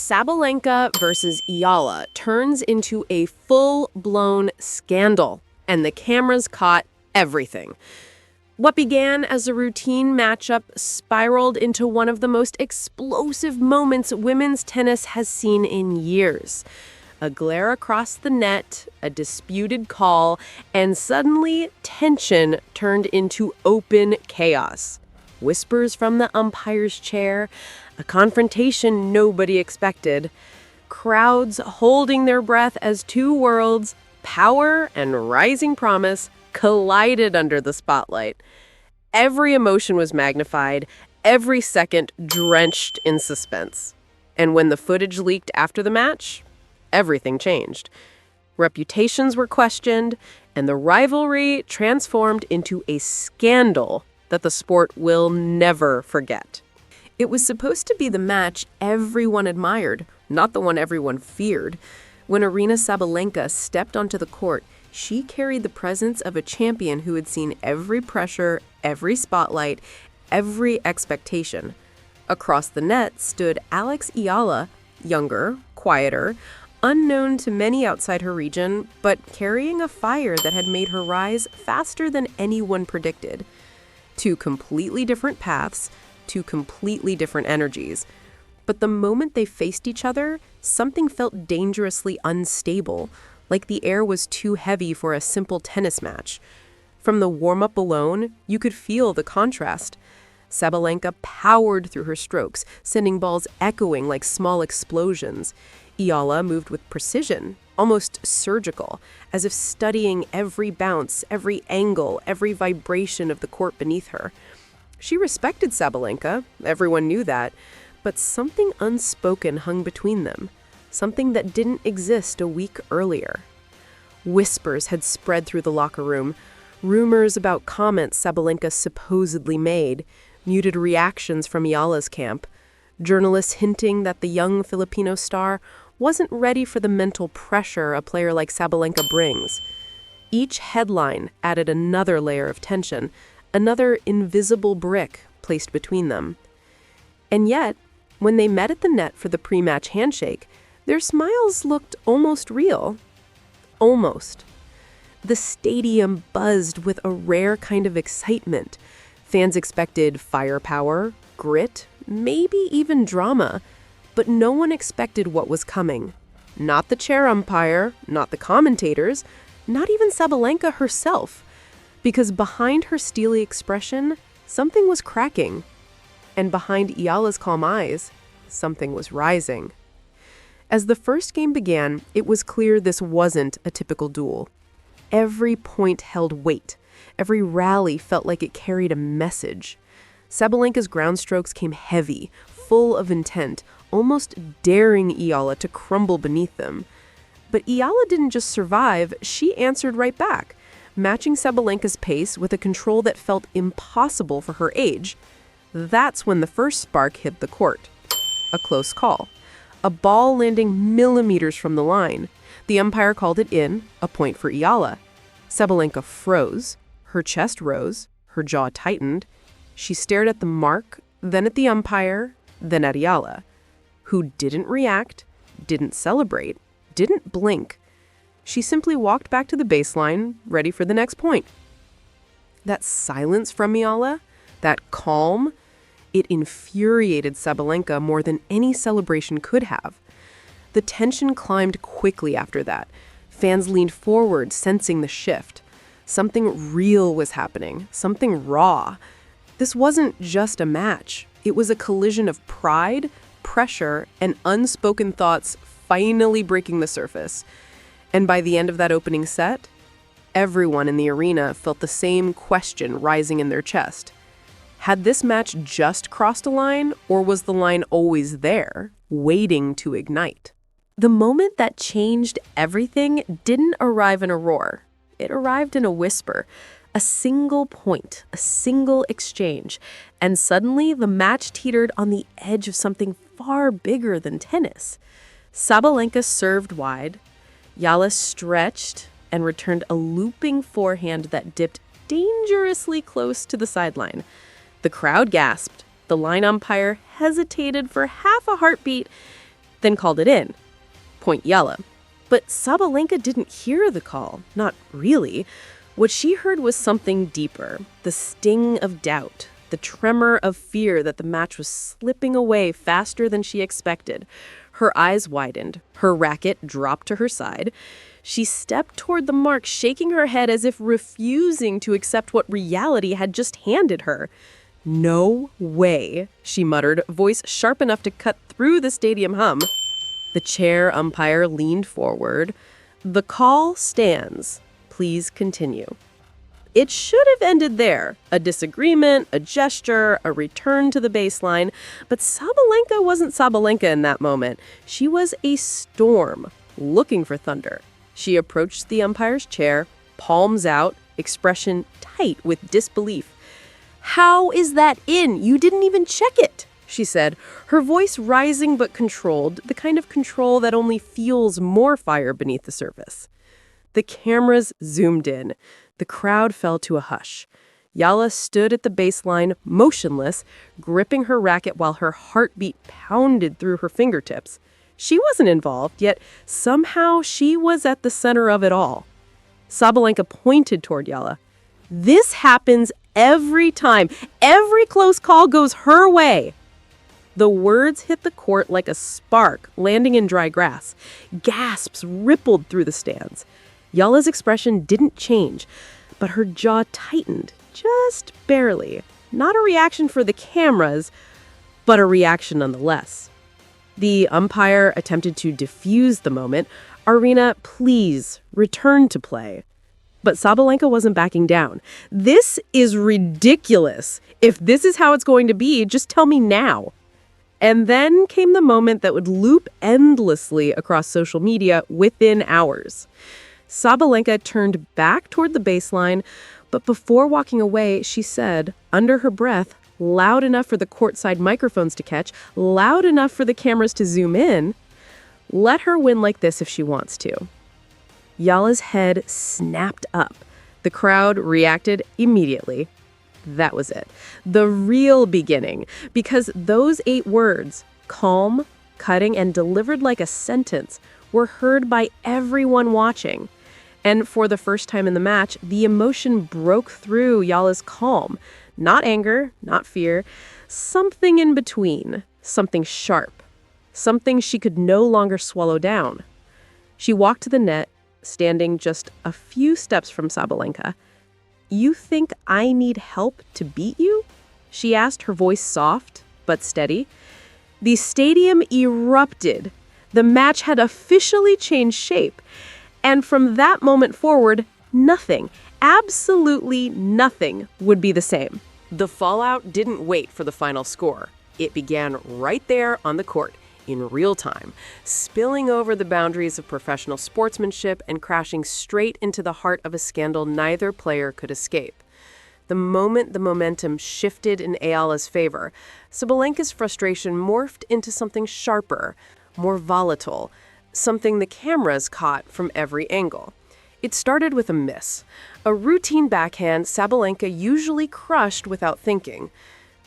Sabalenka versus Eala turns into a full-blown scandal, and the cameras caught everything. What began as a routine matchup spiraled into one of the most explosive moments women's tennis has seen in years. A glare across the net, a disputed call, and suddenly tension turned into open chaos. Whispers from the umpire's chair, a confrontation nobody expected, crowds holding their breath as two worlds, power and rising promise, collided under the spotlight. Every emotion was magnified, every second drenched in suspense. And when the footage leaked after the match, everything changed. Reputations were questioned, and the rivalry transformed into a scandal that the sport will never forget. It was supposed to be the match everyone admired, not the one everyone feared. When Aryna Sabalenka stepped onto the court, she carried the presence of a champion who had seen every pressure, every spotlight, every expectation. Across the net stood Alex Eala, younger, quieter, unknown to many outside her region, but carrying a fire that had made her rise faster than anyone predicted. Two completely different paths, two completely different energies. But the moment they faced each other, something felt dangerously unstable, like the air was too heavy for a simple tennis match. From the warm-up alone, you could feel the contrast. Sabalenka powered through her strokes, sending balls echoing like small explosions. Eala moved with precision, almost surgical, as if studying every bounce, every angle, every vibration of the court beneath her. She respected Sabalenka, everyone knew that, but something unspoken hung between them, something that didn't exist a week earlier. Whispers had spread through the locker room, rumors about comments Sabalenka supposedly made, muted reactions from Eala's camp, journalists hinting that the young Filipino star wasn't ready for the mental pressure a player like Sabalenka brings. Each headline added another layer of tension, another invisible brick placed between them. And yet, when they met at the net for the pre-match handshake, their smiles looked almost real. Almost. The stadium buzzed with a rare kind of excitement. Fans expected firepower, grit, maybe even drama, but no one expected what was coming. Not the chair umpire, not the commentators, not even Sabalenka herself. Because behind her steely expression, something was cracking. And behind Eala's calm eyes, something was rising. As the first game began, it was clear this wasn't a typical duel. Every point held weight. Every rally felt like it carried a message. Sabalenka's ground strokes came heavy, full of intent, almost daring Eala to crumble beneath them. But Eala didn't just survive, she answered right back, matching Sabalenka's pace with a control that felt impossible for her age. That's when the first spark hit the court. A close call. A ball landing millimeters from the line. The umpire called it in, a point for Eala. Sabalenka froze. Her chest rose. Her jaw tightened. She stared at the mark, then at the umpire, then at Eala, who didn't react, didn't celebrate, didn't blink. She simply walked back to the baseline, ready for the next point. That silence from Eala, that calm, it infuriated Sabalenka more than any celebration could have. The tension climbed quickly after that. Fans leaned forward, sensing the shift. Something real was happening, something raw. This wasn't just a match. It was a collision of pride, pressure, and unspoken thoughts finally breaking the surface. And by the end of that opening set, everyone in the arena felt the same question rising in their chest. Had this match just crossed a line, or was the line always there, waiting to ignite? The moment that changed everything didn't arrive in a roar. It arrived in a whisper, a single point, a single exchange, and suddenly the match teetered on the edge of something far bigger than tennis. Sabalenka served wide, Eala stretched and returned a looping forehand that dipped dangerously close to the sideline. The crowd gasped. The line umpire hesitated for half a heartbeat, then called it in. Point Eala. But Sabalenka didn't hear the call, not really. What she heard was something deeper, the sting of doubt, the tremor of fear that the match was slipping away faster than she expected. Her eyes widened, her racket dropped to her side. She stepped toward the mark, shaking her head as if refusing to accept what reality had just handed her. "No way," she muttered, voice sharp enough to cut through the stadium hum. The chair umpire leaned forward. "The call stands. Please continue." It should have ended there. A disagreement, a gesture, a return to the baseline. But Sabalenka wasn't Sabalenka in that moment. She was a storm, looking for thunder. She approached the umpire's chair, palms out, expression tight with disbelief. "How is that in? You didn't even check it," she said, her voice rising but controlled, the kind of control that only fuels more fire beneath the surface. The cameras zoomed in. The crowd fell to a hush. Eala stood at the baseline, motionless, gripping her racket while her heartbeat pounded through her fingertips. She wasn't involved, yet somehow she was at the center of it all. Sabalenka pointed toward Eala. "This happens every time. Every close call goes her way." The words hit the court like a spark landing in dry grass. Gasps rippled through the stands. Eala's expression didn't change, but her jaw tightened, just barely. Not a reaction for the cameras, but a reaction nonetheless. The umpire attempted to diffuse the moment. "Arena, please, return to play." But Sabalenka wasn't backing down. "This is ridiculous. If this is how it's going to be, just tell me now." And then came the moment that would loop endlessly across social media within hours. Sabalenka turned back toward the baseline, but before walking away, she said, under her breath, loud enough for the courtside microphones to catch, loud enough for the cameras to zoom in, "Let her win like this if she wants to." Eala's head snapped up. The crowd reacted immediately. That was it. The real beginning. Because those 8 words, calm, cutting, and delivered like a sentence, were heard by everyone watching. And for the first time in the match, the emotion broke through Eala's calm. Not anger, not fear. Something in between. Something sharp. Something she could no longer swallow down. She walked to the net, standing just a few steps from Sabalenka. "You think I need help to beat you?" she asked, her voice soft but steady. The stadium erupted. The match had officially changed shape. And from that moment forward, nothing, absolutely nothing, would be the same. The fallout didn't wait for the final score. It began right there on the court, in real time, spilling over the boundaries of professional sportsmanship and crashing straight into the heart of a scandal neither player could escape. The moment the momentum shifted in Eala's favor, Sabalenka's frustration morphed into something sharper, more volatile, something the cameras caught from every angle. It started with a miss. A routine backhand Sabalenka usually crushed without thinking.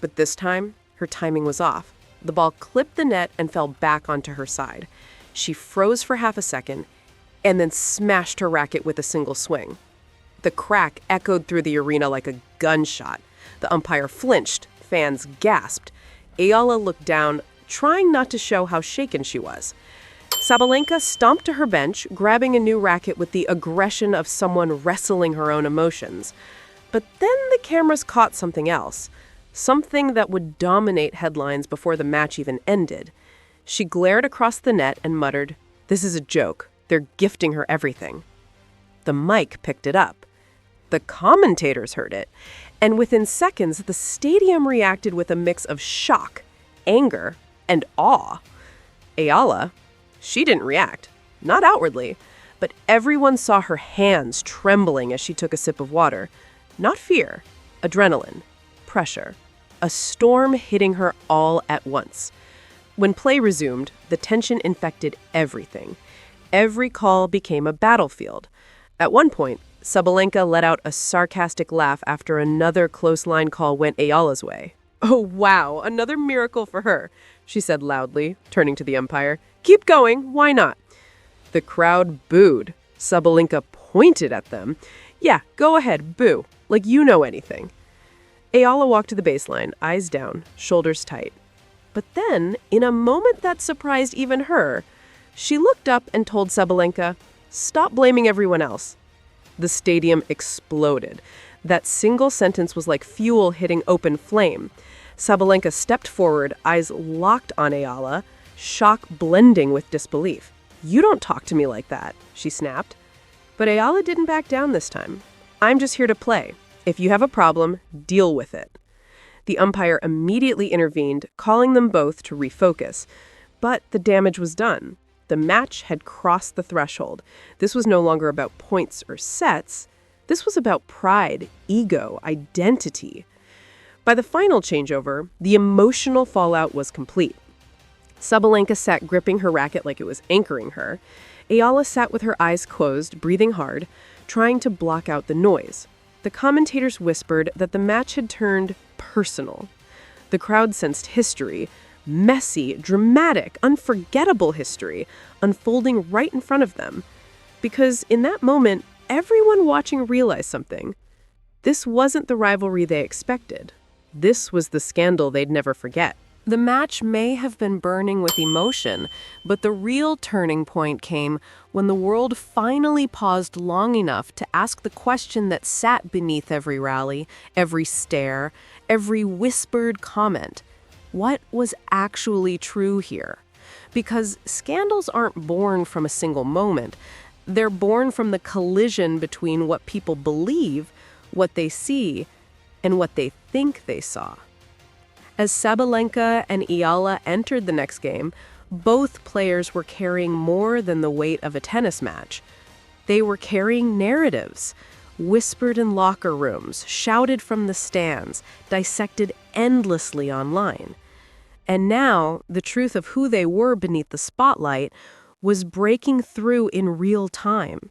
But this time, her timing was off. The ball clipped the net and fell back onto her side. She froze for half a second and then smashed her racket with a single swing. The crack echoed through the arena like a gunshot. The umpire flinched. Fans gasped. Eala looked down, trying not to show how shaken she was. Sabalenka stomped to her bench, grabbing a new racket with the aggression of someone wrestling her own emotions. But then the cameras caught something else, something that would dominate headlines before the match even ended. She glared across the net and muttered, "This is a joke. They're gifting her everything." The mic picked it up. The commentators heard it. And within seconds, the stadium reacted with a mix of shock, anger, and awe. Eala, she didn't react, not outwardly, but everyone saw her hands trembling as she took a sip of water. Not fear, adrenaline, pressure, a storm hitting her all at once. When play resumed, the tension infected everything. Every call became a battlefield. At one point, Sabalenka let out a sarcastic laugh after another close line call went Eala's way. "Oh, wow, another miracle for her," she said loudly, turning to the umpire. Keep going, why not? The crowd booed. Sabalenka pointed at them. Yeah, go ahead, boo, like you know anything. Eala walked to the baseline, eyes down, shoulders tight. But then, in a moment that surprised even her, she looked up and told Sabalenka, "Stop blaming everyone else." The stadium exploded. That single sentence was like fuel hitting open flame. Sabalenka stepped forward, eyes locked on Eala, shock blending with disbelief. "You don't talk to me like that," she snapped. But Eala didn't back down this time. "I'm just here to play. If you have a problem, deal with it." The umpire immediately intervened, calling them both to refocus. But the damage was done. The match had crossed the threshold. This was no longer about points or sets. This was about pride, ego, identity. By the final changeover, the emotional fallout was complete. Sabalenka sat gripping her racket like it was anchoring her. Eala sat with her eyes closed, breathing hard, trying to block out the noise. The commentators whispered that the match had turned personal. The crowd sensed history, messy, dramatic, unforgettable history, unfolding right in front of them. Because in that moment, everyone watching realized something. This wasn't the rivalry they expected. This was the scandal they'd never forget. The match may have been burning with emotion, but the real turning point came when the world finally paused long enough to ask the question that sat beneath every rally, every stare, every whispered comment. What was actually true here? Because scandals aren't born from a single moment. They're born from the collision between what people believe, what they see, and what they think they saw. As Sabalenka and Eala entered the next game, both players were carrying more than the weight of a tennis match. They were carrying narratives, whispered in locker rooms, shouted from the stands, dissected endlessly online. And now, the truth of who they were beneath the spotlight was breaking through in real time.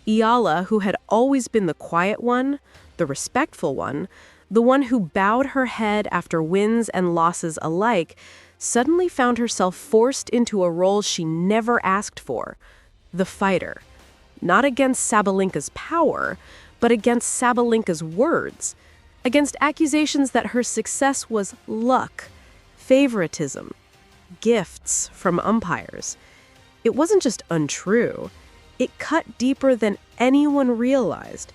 Eala, who had always been the quiet one, the respectful one, the one who bowed her head after wins and losses alike, suddenly found herself forced into a role she never asked for, the fighter. Not against Sabalenka's power, but against Sabalenka's words, against accusations that her success was luck, favoritism, gifts from umpires. It wasn't just untrue. It cut deeper than anyone realized.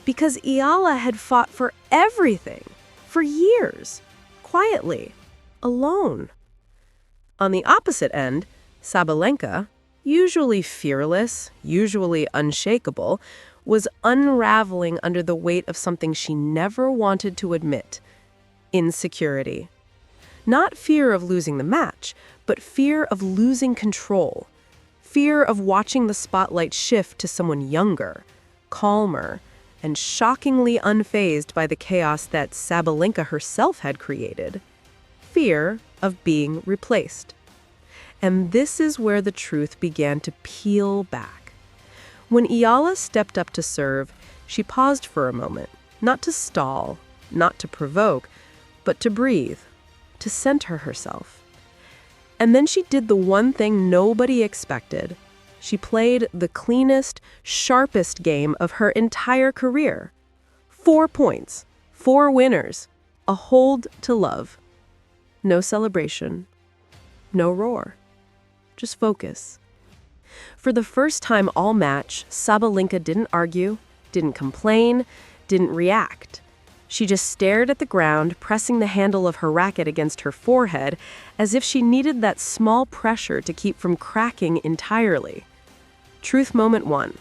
Because Eala had fought for everything, for years, quietly, alone. On the opposite end, Sabalenka, usually fearless, usually unshakable, was unraveling under the weight of something she never wanted to admit: insecurity. Not fear of losing the match, but fear of losing control. Fear of watching the spotlight shift to someone younger, calmer, and shockingly unfazed by the chaos that Sabalenka herself had created. Fear of being replaced. And this is where the truth began to peel back. When Eala stepped up to serve, she paused for a moment, not to stall, not to provoke, but to breathe, to center herself. And then she did the one thing nobody expected. She played the cleanest, sharpest game of her entire career. 4 points, 4 winners, a hold to love. No celebration, no roar, just focus. For the first time all match, Sabalenka didn't argue, didn't complain, didn't react. She just stared at the ground, pressing the handle of her racket against her forehead, as if she needed that small pressure to keep from cracking entirely. Truth moment 1.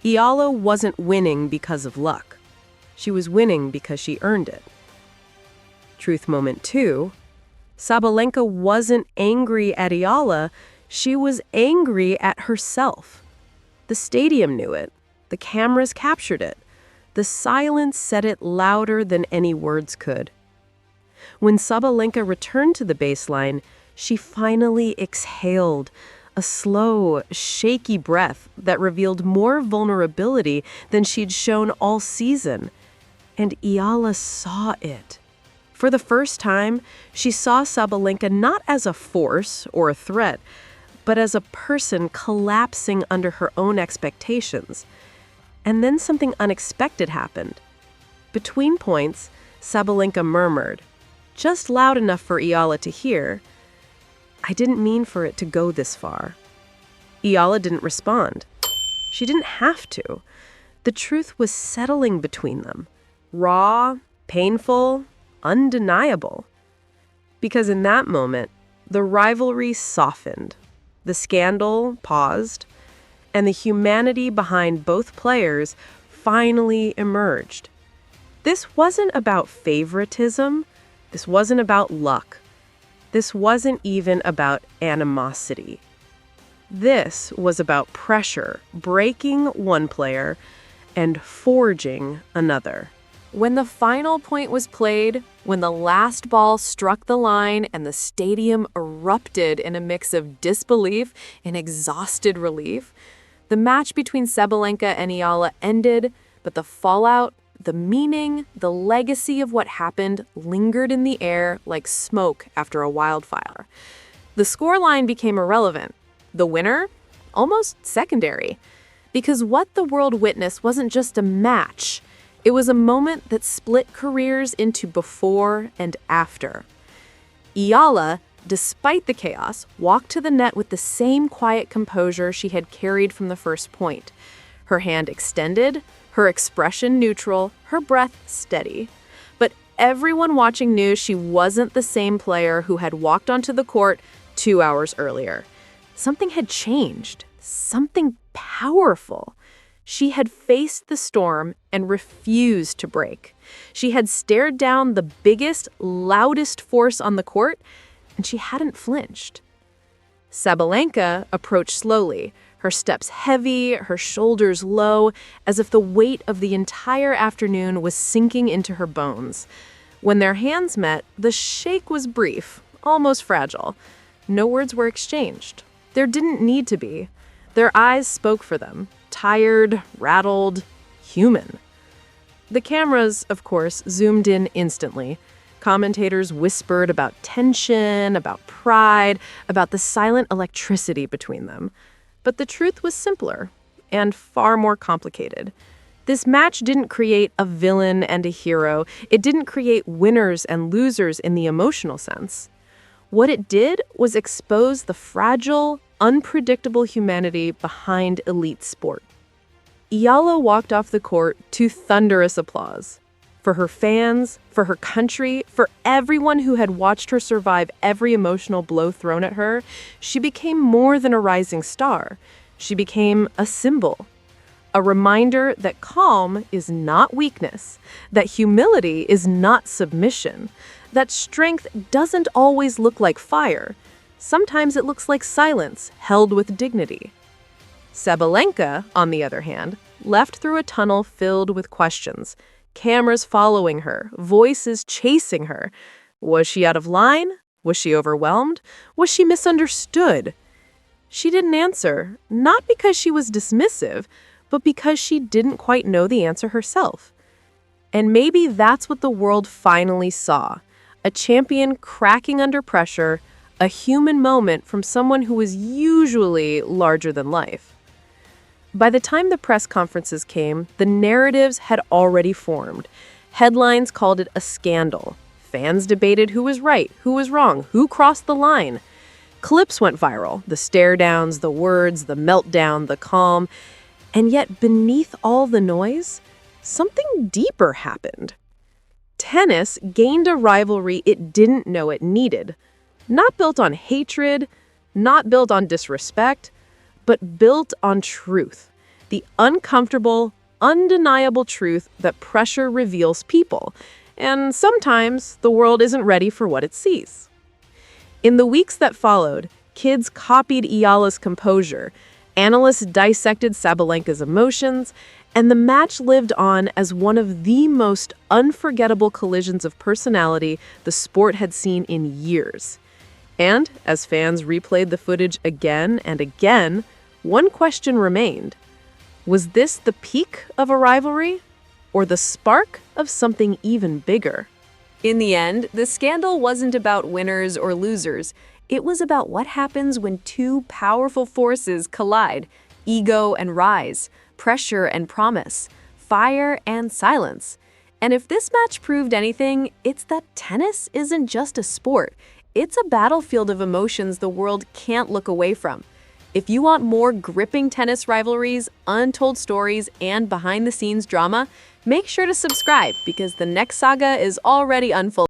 Eala wasn't winning because of luck. She was winning because she earned it. Truth moment 2. Sabalenka wasn't angry at Eala, she was angry at herself. The stadium knew it. The cameras captured it. The silence said it louder than any words could. When Sabalenka returned to the baseline, she finally exhaled, a slow, shaky breath that revealed more vulnerability than she'd shown all season. And Eala saw it. For the first time, she saw Sabalenka not as a force or a threat, but as a person collapsing under her own expectations. And then something unexpected happened. Between points, Sabalenka murmured, just loud enough for Eala to hear, "I didn't mean for it to go this far." Eala didn't respond. She didn't have to. The truth was settling between them. Raw, painful, undeniable. Because in that moment, the rivalry softened, the scandal paused, and the humanity behind both players finally emerged. This wasn't about favoritism. This wasn't about luck. This wasn't even about animosity. This was about pressure, breaking one player and forging another. When the final point was played, when the last ball struck the line and the stadium erupted in a mix of disbelief and exhausted relief, the match between Sabalenka and Eala ended, but the fallout, the meaning, the legacy of what happened lingered in the air like smoke after a wildfire. The scoreline became irrelevant. The winner? Almost secondary. Because what the world witnessed wasn't just a match. It was a moment that split careers into before and after. Eala, despite the chaos, walked to the net with the same quiet composure she had carried from the first point. Her hand extended, her expression neutral, her breath steady. But everyone watching knew she wasn't the same player who had walked onto the court 2 hours earlier. Something had changed, something powerful. She had faced the storm and refused to break. She had stared down the biggest, loudest force on the court, and she hadn't flinched. Sabalenka approached slowly, her steps heavy, her shoulders low, as if the weight of the entire afternoon was sinking into her bones. When their hands met, the shake was brief, almost fragile. No words were exchanged. There didn't need to be. Their eyes spoke for them, tired, rattled, human. The cameras, of course, zoomed in instantly. Commentators whispered about tension, about pride, about the silent electricity between them. But the truth was simpler and far more complicated. This match didn't create a villain and a hero. It didn't create winners and losers in the emotional sense. What it did was expose the fragile, unpredictable humanity behind elite sport. Eala walked off the court to thunderous applause. For her fans, for her country, for everyone who had watched her survive every emotional blow thrown at her, she became more than a rising star. She became a symbol. A reminder that calm is not weakness, that humility is not submission, that strength doesn't always look like fire. Sometimes it looks like silence held with dignity. Sabalenka, on the other hand, left through a tunnel filled with questions, cameras following her, voices chasing her. Was she out of line? Was she overwhelmed? Was she misunderstood? She didn't answer, not because she was dismissive, but because she didn't quite know the answer herself. And maybe that's what the world finally saw. A champion cracking under pressure, a human moment from someone who was usually larger than life. By the time the press conferences came, the narratives had already formed. Headlines called it a scandal. Fans debated who was right, who was wrong, who crossed the line. Clips went viral, the stare-downs, the words, the meltdown, the calm. And yet beneath all the noise, something deeper happened. Tennis gained a rivalry it didn't know it needed. Not built on hatred, not built on disrespect, but built on truth. The uncomfortable, undeniable truth that pressure reveals people. And sometimes the world isn't ready for what it sees. In the weeks that followed, kids copied Eala's composure, analysts dissected Sabalenka's emotions, and the match lived on as one of the most unforgettable collisions of personality the sport had seen in years. And as fans replayed the footage again and again, one question remained. Was this the peak of a rivalry, or the spark of something even bigger? In the end, the scandal wasn't about winners or losers. It was about what happens when two powerful forces collide: ego and rise, pressure and promise, fire and silence. And if this match proved anything, it's that tennis isn't just a sport. It's a battlefield of emotions the world can't look away from. If you want more gripping tennis rivalries, untold stories, and behind-the-scenes drama, make sure to subscribe because the next saga is already unfolding.